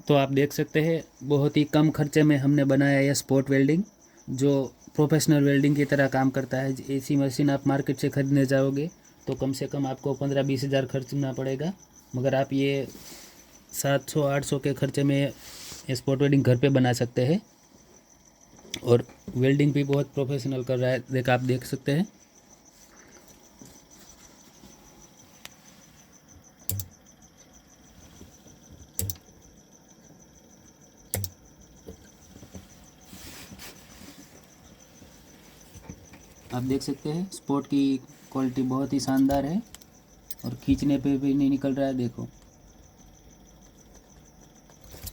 तो आप देख सकते हैं बहुत ही कम खर्चे में हमने बनाया यह स्पॉट वेल्डिंग, जो प्रोफेशनल वेल्डिंग की तरह काम करता है। ऐसी मशीन आप मार्केट से ख़रीदने जाओगे तो कम से कम आपको 15-20 हज़ार खर्चना पड़ेगा, मगर आप ये 700-800 के खर्चे में ये स्पॉट वेल्डिंग घर पे बना सकते हैं। और वेल्डिंग भी बहुत प्रोफेशनल कर रहा है, आप देख सकते हैं। आप देख सकते हैं स्पॉट की क्वालिटी बहुत ही शानदार है और खींचने पे भी नहीं निकल रहा है। देखो,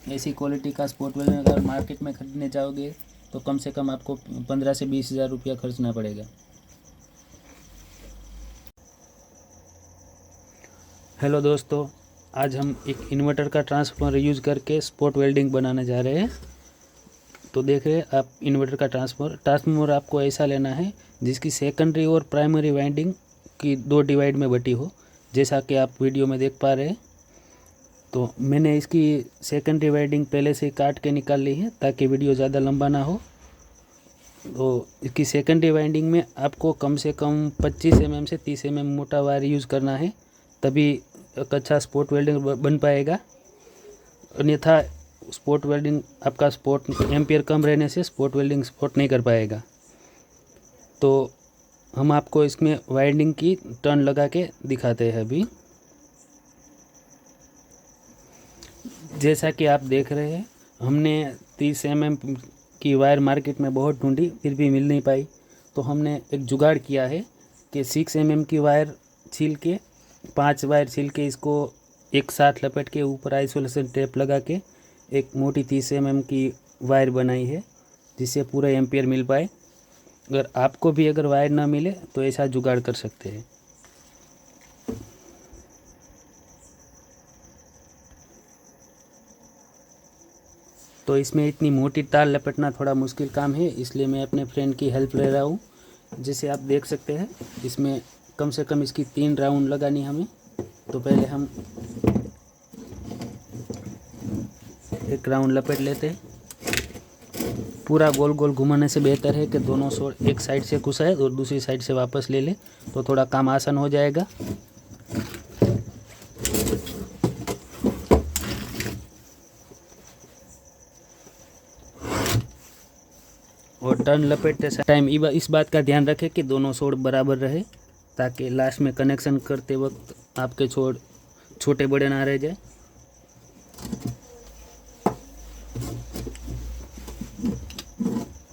ऐसी क्वालिटी का स्पॉट वेल्डर अगर मार्केट में ख़रीदने जाओगे तो कम से कम आपको 15 से 20 हज़ार रुपया खर्चना पड़ेगा। हेलो दोस्तों, आज हम एक इन्वर्टर का ट्रांसफार्मर यूज़ करके स्पॉट वेल्डिंग बनाने जा रहे हैं। तो देख रहे हैं आप, इन्वर्टर का ट्रांसफार्मर आपको ऐसा लेना है जिसकी सेकेंडरी और प्राइमरी वाइंडिंग की 2 डिवाइड में बटी हो, जैसा कि आप वीडियो में देख पा रहे हैं। तो मैंने इसकी सेकेंडरी वाइंडिंग पहले से काट के निकाल ली है ताकि वीडियो ज़्यादा लंबा ना हो। तो इसकी सेकेंडरी वाइंडिंग में आपको कम से कम 25 mm से 30 mm मोटा वायर यूज़ करना है, तभी एक अच्छा स्पॉट वेल्डिंग बन पाएगा। अन्यथा स्पॉट वेल्डिंग आपका स्पॉट एम्पियर कम रहने से स्पॉट वेल्डिंग स्पॉट नहीं कर पाएगा। तो हम आपको इसमें वाइंडिंग की टर्न लगा के दिखाते हैं अभी। जैसा कि आप देख रहे हैं, हमने 30 mm की वायर मार्केट में बहुत ढूंढी, फिर भी मिल नहीं पाई। तो हमने एक जुगाड़ किया है कि 6 mm की वायर छील के, 5 वायर छील के, इसको एक साथ लपेट के ऊपर आइसोलेशन टेप लगा के एक मोटी 30 mm की वायर बनाई है, जिससे पूरा एम्पियर मिल पाए। अगर आपको भी अगर वायर ना मिले तो ऐसा जुगाड़ कर सकते हैं। तो इसमें इतनी मोटी तार लपेटना थोड़ा मुश्किल काम है, इसलिए मैं अपने फ्रेंड की हेल्प ले रहा हूँ। जैसे आप देख सकते हैं, इसमें कम से कम इसकी 3 राउंड लगानी हमें। तो पहले हम एक राउंड लपेट लेते हैं। पूरा गोल गोल घुमाने से बेहतर है कि दोनों छोर एक साइड से घुसाए और दूसरी साइड से वापस ले ले, तो थोड़ा काम आसान हो जाएगा। और टर्न लपेटते टाइम इस बात का ध्यान रखें कि दोनों छोर बराबर रहे, ताकि लास्ट में कनेक्शन करते वक्त आपके छोर छोटे बड़े ना रह जाए।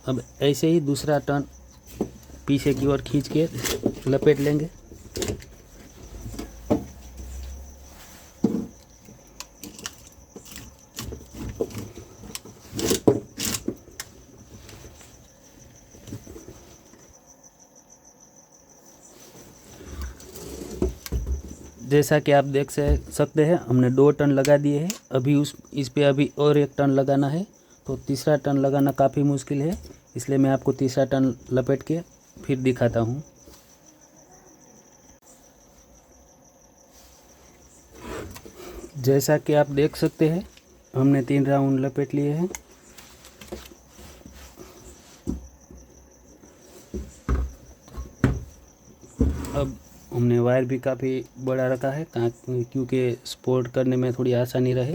अब ऐसे ही दूसरा टर्न पीछे की ओर खींच के लपेट लेंगे। जैसा कि आप देख सकते हैं, हमने 2 टर्न लगा दिए हैं। अभी इस पे अभी और एक टर्न लगाना है, तो तीसरा टर्न लगाना काफ़ी मुश्किल है, इसलिए मैं आपको तीसरा टर्न लपेट के फिर दिखाता हूँ। जैसा कि आप देख सकते हैं, हमने 3 राउंड लपेट लिए हैं। अब हमने वायर भी काफ़ी बड़ा रखा है, क्योंकि स्पोर्ट करने में थोड़ी आसानी रहे,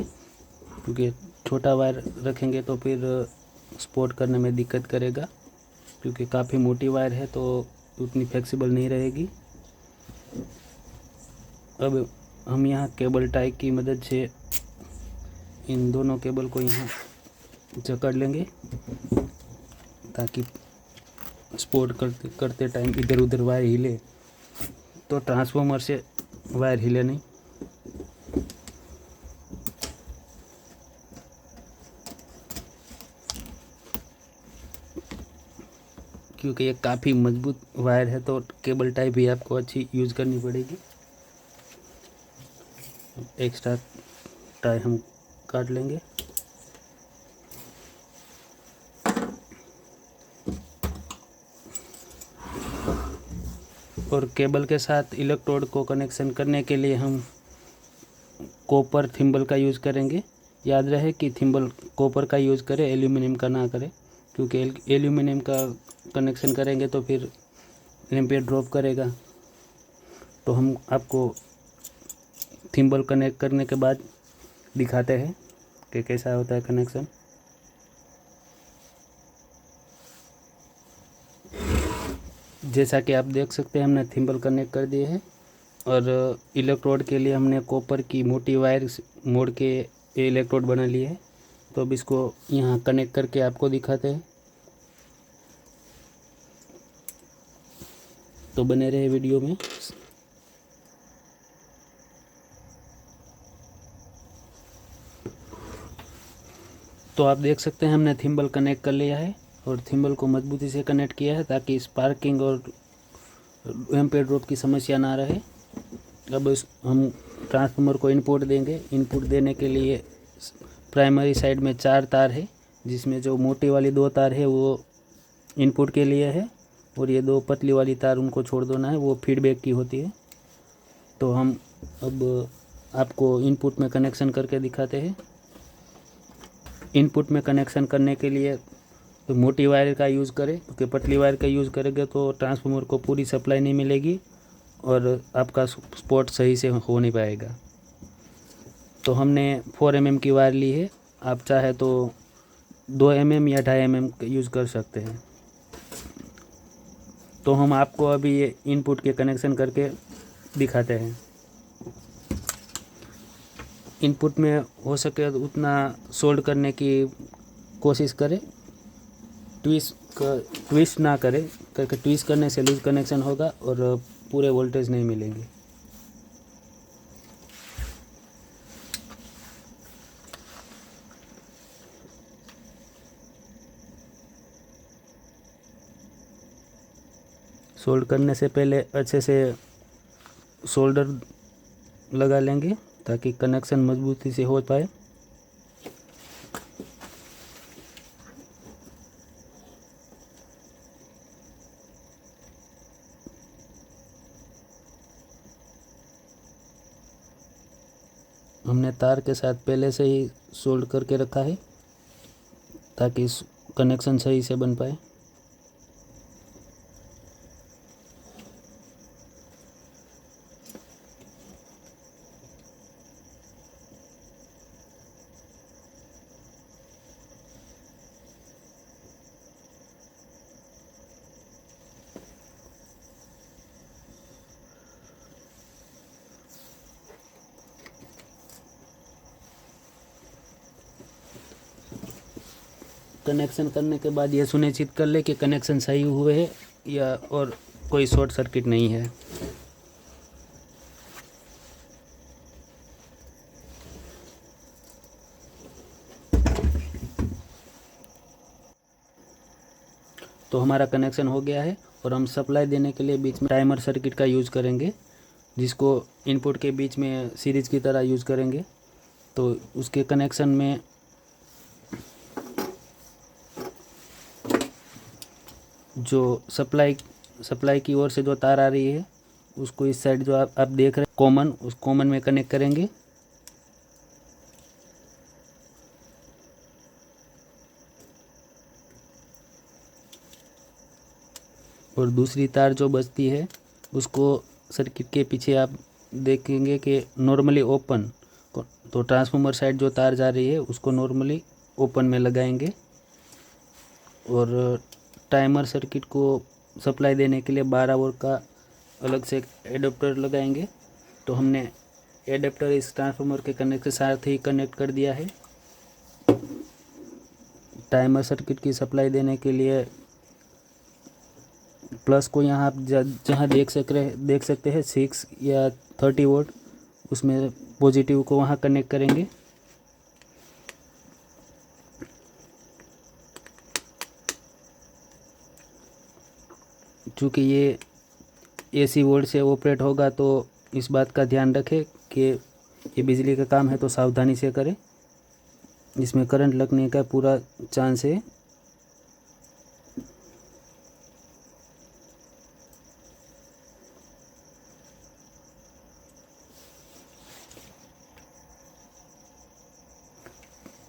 क्योंकि छोटा वायर रखेंगे तो फिर स्पोर्ट करने में दिक्कत करेगा, क्योंकि काफ़ी मोटी वायर है तो उतनी फ्लेक्सिबल नहीं रहेगी। अब हम यहाँ केबल टाई की मदद से इन दोनों केबल को यहाँ जकड़ लेंगे, ताकि स्पोर्ट करते टाइम इधर उधर वायर हिले तो ट्रांसफार्मर से वायर हिले नहीं। क्योंकि ये काफ़ी मजबूत वायर है तो केबल टाई भी आपको अच्छी यूज़ करनी पड़ेगी। एक्स्ट्रा टाई हम काट लेंगे। और केबल के साथ इलेक्ट्रोड को कनेक्शन करने के लिए हम कॉपर थिम्बल का यूज़ करेंगे, याद रहे कि थिम्बल कॉपर का यूज़ करें, एल्यूमिनियम का ना करें, क्योंकि एल्यूमिनियम का कनेक्शन करेंगे तो फिर एम्पियर ड्रॉप करेगा। तो हम आपको थिम्बल कनेक्ट करने के बाद दिखाते हैं कि कैसा होता है कनेक्शन। जैसा कि आप देख सकते हैं हमने थिम्बल कनेक्ट कर दिए हैं और इलेक्ट्रोड के लिए हमने कॉपर की मोटी वायर मोड़ के इलेक्ट्रोड बना लिए है। तो अब इसको यहाँ कनेक्ट करके आपको दिखाते हैं। तो बने रहे वीडियो में। तो आप देख सकते हैं हमने थिम्बल कनेक्ट कर लिया है और थिम्बल को मजबूती से कनेक्ट किया है ताकि स्पार्किंग और एम्पियर ड्रॉप की समस्या ना रहे। अब हम ट्रांसफार्मर को इनपुट देंगे। इनपुट देने के लिए प्राइमरी साइड में 4 तार है, जिसमें जो मोटी वाली 2 तार है वो इनपुट के लिए है और ये 2 पतली वाली तार उनको छोड़ देना है, वो फीडबैक की होती है। तो हम अब आपको इनपुट में कनेक्शन करके दिखाते हैं। इनपुट में कनेक्शन करने के लिए तो मोटी वायर का यूज़ करें, क्योंकि पतली वायर का यूज़ करेंगे तो ट्रांसफार्मर को पूरी सप्लाई नहीं मिलेगी और आपका स्पॉट सही से हो नहीं पाएगा। तो हमने 4 mm की वायर ली है, आप चाहे तो 2 mm या 2.5 mm यूज़ कर सकते हैं। तो हम आपको अभी ये इनपुट के कनेक्शन करके दिखाते हैं। इनपुट में हो सके उतना सोल्ड करने की कोशिश करें, ट्विस्ट ना करें, क्योंकि ट्विस्ट करने से लूज कनेक्शन होगा और पूरे वोल्टेज नहीं मिलेंगे। सोल्ड करने से पहले अच्छे से सोल्डर लगा लेंगे ताकि कनेक्शन मजबूती से हो पाए। हमने तार के साथ पहले से ही सोल्ड करके रखा है ताकि कनेक्शन सही से बन पाए। कनेक्शन करने के बाद ये सुनिश्चित कर ले कि कनेक्शन सही हुए है या और कोई शॉर्ट सर्किट नहीं है। तो हमारा कनेक्शन हो गया है और हम सप्लाई देने के लिए बीच में टाइमर सर्किट का यूज़ करेंगे, जिसको इनपुट के बीच में सीरीज की तरह यूज़ करेंगे। तो उसके कनेक्शन में जो सप्लाई की ओर से जो तार आ रही है उसको इस साइड जो आप देख रहे हैं कॉमन, उस कॉमन में कनेक्ट करेंगे। और दूसरी तार जो बचती है उसको सर्किट के पीछे आप देखेंगे कि नॉर्मली ओपन, तो ट्रांसफार्मर साइड जो तार जा रही है उसको नॉर्मली ओपन में लगाएंगे। और टाइमर सर्किट को सप्लाई देने के लिए 12 वोल्ट का अलग से एडाप्टर लगाएंगे। तो हमने एडाप्टर इस ट्रांसफार्मर के कनेक्ट के साथ ही कनेक्ट कर दिया है। टाइमर सर्किट की सप्लाई देने के लिए प्लस को यहाँ आप जहाँ देख सकते हैं 6 या 30 वोल्ट, उसमें पॉजिटिव को वहाँ कनेक्ट करेंगे। चूँकि ये एसी वोल्ट से ऑपरेट होगा तो इस बात का ध्यान रखें कि ये बिजली का काम है तो सावधानी से करें, इसमें करंट लगने का पूरा चांस है।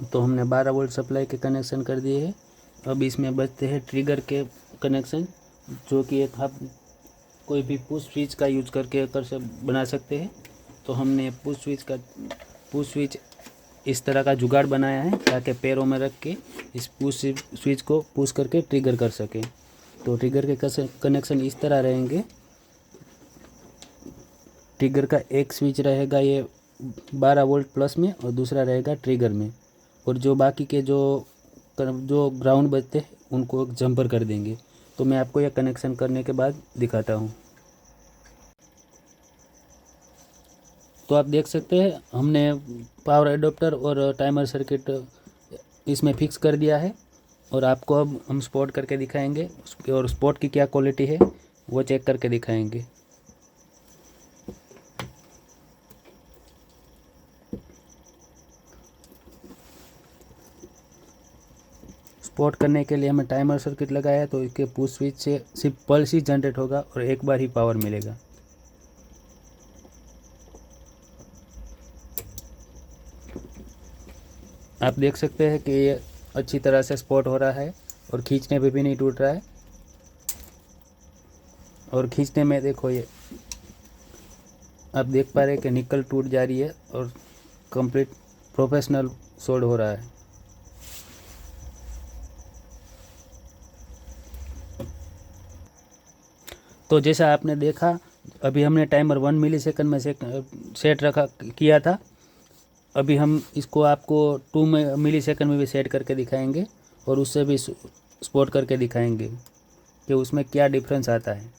तो हमने 12 वोल्ट सप्लाई के कनेक्शन कर दिए हैं। अब इसमें बचते हैं ट्रिगर के कनेक्शन, जो कि एक आप कोई भी पुश स्विच का यूज करके बना सकते हैं। तो हमने पुश स्विच इस तरह का जुगाड़ बनाया है ताकि पैरों में रख के इस पुश स्विच को पुश करके ट्रिगर कर सकें। तो ट्रिगर के कनेक्शन इस तरह रहेंगे। ट्रिगर का एक स्विच रहेगा ये 12 वोल्ट प्लस में और दूसरा रहेगा ट्रिगर में, और जो बाकी के जो ग्राउंड बचते हैं उनको एक जंपर कर देंगे। तो मैं आपको यह कनेक्शन करने के बाद दिखाता हूँ। तो आप देख सकते हैं हमने पावर एडोप्टर और टाइमर सर्किट इसमें फिक्स कर दिया है, और आपको अब हम स्पॉट करके दिखाएंगे, और स्पॉट की क्या क्वालिटी है वो चेक करके दिखाएंगे। स्पॉट करने के लिए हमें टाइमर सर्किट लगाया है, तो इसके पुश स्विच से सिर्फ पल्स ही जनरेट होगा और एक बार ही पावर मिलेगा। आप देख सकते हैं कि ये अच्छी तरह से स्पॉट हो रहा है और खींचने पे भी नहीं टूट रहा है। और खींचने में देखो, ये आप देख पा रहे हैं कि निकल टूट जा रही है और कंप्लीट प्रोफेशनल सोल्ड हो रहा है। तो जैसा आपने देखा, अभी हमने टाइमर 1 मिलीसेकंड में से सेट किया था। अभी हम इसको आपको 2 मिलीसेकंड में भी सेट करके दिखाएंगे, और उससे भी स्पॉट करके दिखाएंगे कि उसमें क्या डिफरेंस आता है।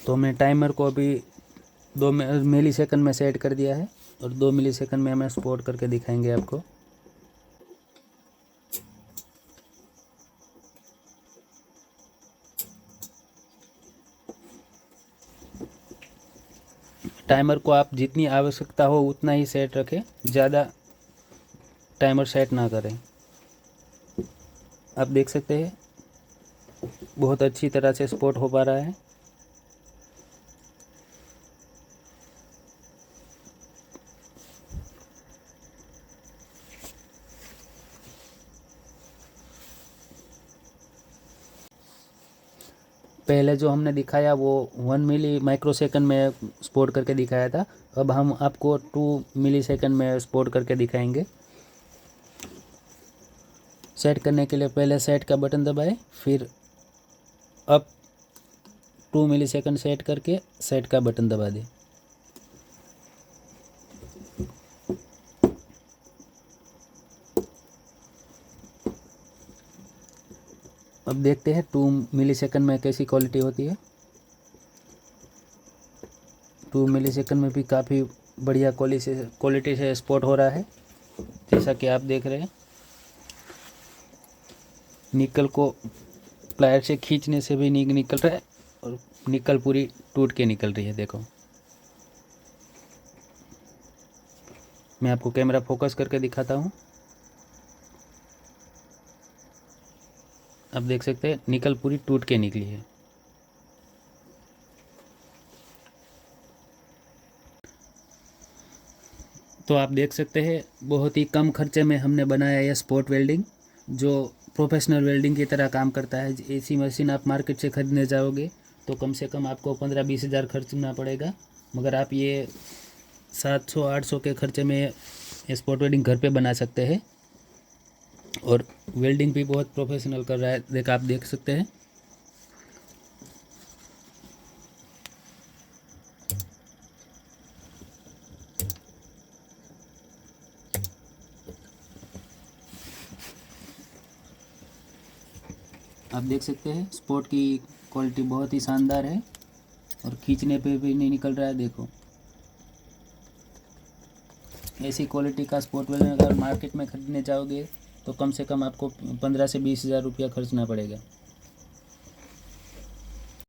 तो हमने टाइमर को अभी 2 मिलीसेकंड में सेट कर दिया है, और 2 मिलीसेकंड में हमें स्पॉट करके दिखाएंगे आपको। टाइमर को आप जितनी आवश्यकता हो उतना ही सेट रखें, ज़्यादा टाइमर सेट ना करें। आप देख सकते हैं बहुत अच्छी तरह से स्पॉट हो पा रहा है। पहले जो हमने दिखाया वो 1 मिली माइक्रोसेकंड में स्पॉट करके दिखाया था। अब हम आपको 2 मिलीसेकंड में स्पॉट करके दिखाएंगे। सेट करने के लिए पहले सेट का बटन दबाएं, फिर अब 2 मिलीसेकंड सेट करके सेट का बटन दबा दें। अब देखते हैं 2 मिलीसेकंड में कैसी क्वालिटी होती है। 2 मिलीसेकंड में भी काफ़ी बढ़िया क्वालिटी से स्पॉट हो रहा है, जैसा कि आप देख रहे हैं। निकल को प्लायर से खींचने से भी नहीं निकल रहा है, और निकल पूरी टूट के निकल रही है। देखो, मैं आपको कैमरा फोकस करके दिखाता हूँ। आप देख सकते हैं निकल पूरी टूट के निकली है। तो आप देख सकते हैं बहुत ही कम खर्चे में हमने बनाया यह स्पॉट वेल्डिंग, जो प्रोफेशनल वेल्डिंग की तरह काम करता है। ऐसी मशीन आप मार्केट से ख़रीदने जाओगे तो कम से कम आपको 15-20 हज़ार खर्चना पड़ेगा, मगर आप ये 700-800 के खर्चे में स्पॉट वेल्डिंग घर पे बना सकते हैं, और वेल्डिंग भी बहुत प्रोफेशनल कर रहा है। आप देख सकते हैं। आप देख सकते हैं स्पॉट की क्वालिटी बहुत ही शानदार है, और खींचने पे भी नहीं निकल रहा है। देखो, ऐसी क्वालिटी का स्पॉट वेल्डर अगर मार्केट में ख़रीदने जाओगे तो कम से कम आपको 15 से 20 हज़ार रुपया खर्चना पड़ेगा।